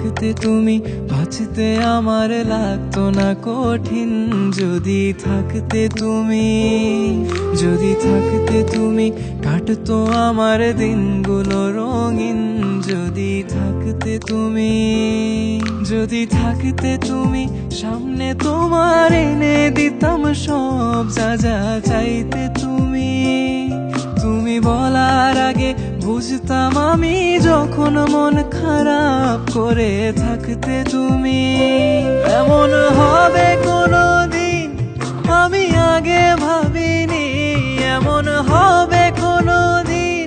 থাকতে তুমি বাঁচতে আমার লাগতো না কঠিন। যদি থাকতে তুমি, যদি থাকতে তুমি কাটতো আমার দিনগুলো রঙিন। যদি থাকতে তুমি, যদি থাকতে তুমি সামনে তোমার এনে দিতাম সব যা যা চাইতে তুমি। তুমি বলার আগে বুঝতাম আমি যখন মন খারাপ করে থাকতে তুমি। এমন হবে কোনোদিন আমি আগে ভাবিনি, এমন হবে কোনোদিন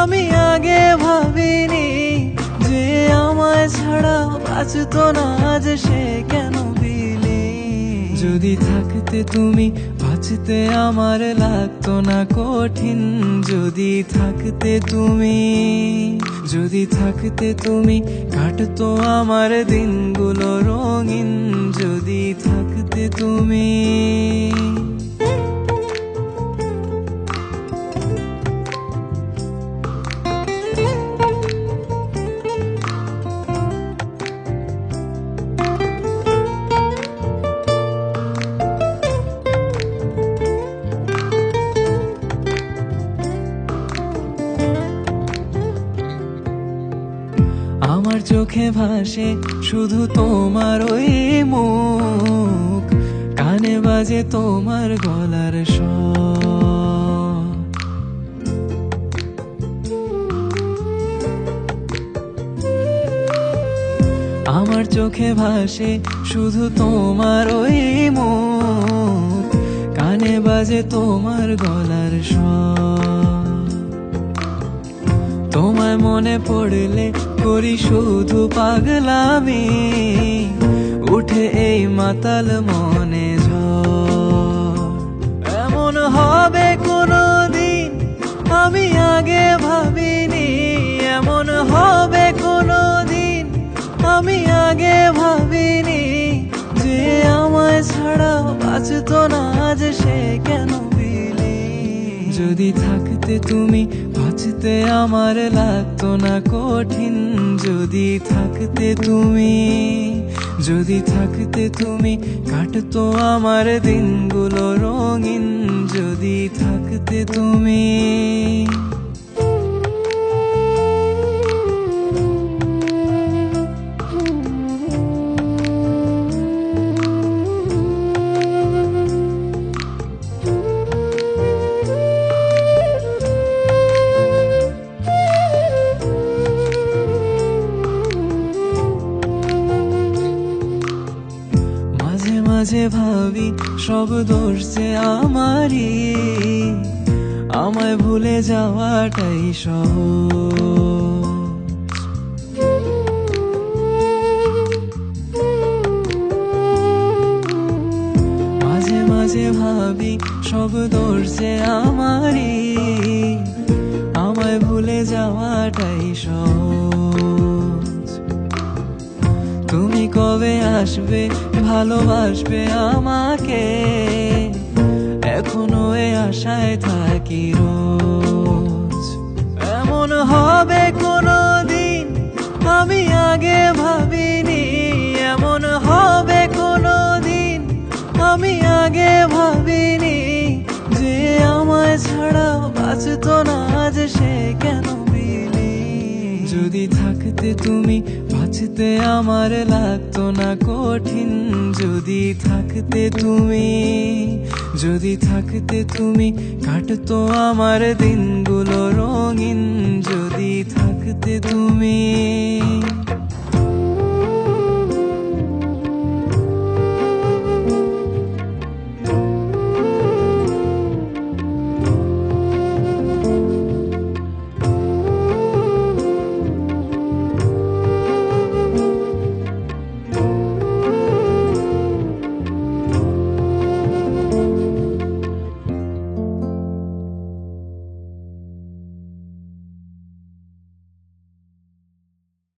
আমি আগে ভাবিনি। যে আমায় ছাড়া বাঁচতো না আজ সে কেন বিলি। যদি থাকতে তুমি বাঁচতে আমার লাগতো না কঠিন। যদি থাকতে তুমি, যদি থাকতে তুমি কাটতো আমার দিনগুলো রঙিন। যদি থাকতে তুমি। আমার চোখে ভাসে শুধু তোমার ওই মুখ, কানে বাজে তোমার গলার স্বর। আমার চোখে ভাসে শুধু তোমার ওই মুখ, কানে বাজে তোমার গলার স্বর। তোমায় মনে পড়লে করি শুধু পাগলামি, উঠে এই মাতাল মনে ঝড়। এমন হবে কোনোদিন আমি আগে ভাবিনি, এমন হবে কোনোদিন আমি আগে ভাবিনি। যে আমায় ছাড়া বাঁচতো না আজ সে কেন বিলি। যদি থাকতে তুমি বাঁচতে আমার লাগতো না কঠিন। যদি থাকতে তুমি, যদি থাকতে তুমি কাটতো আমার দিনগুলো রঙিন। যদি থাকতে তুমি। মাঝে ভাবি সব দোষ যে আমারই, আমায় ভুলে যাওয়াটাই সহজ। মাঝে মাঝে ভাবি সব দোষ যে আমারই, আমায় ভুলে যাওয়াটাই সহজ। তুমি কবে আসবে ভালোবাসবে আমাকে, এখনো এ আশায় থাকি রোজ। এমন হবে কোনোদিন আমি আগে ভাবিনি, এমন হবে কোনোদিন আমি আগে ভাবিনি। যে আমায় ছাড়া বাঁচতো না আজ সে কেন বিলি। যদি থাকতে তুমি বাঁচতে আমার লাগতো না কঠিন। যদি থাকতে তুমি, যদি থাকতে তুমি কাটতো আমার দিনগুলো রঙিন। যদি থাকতে তুমি।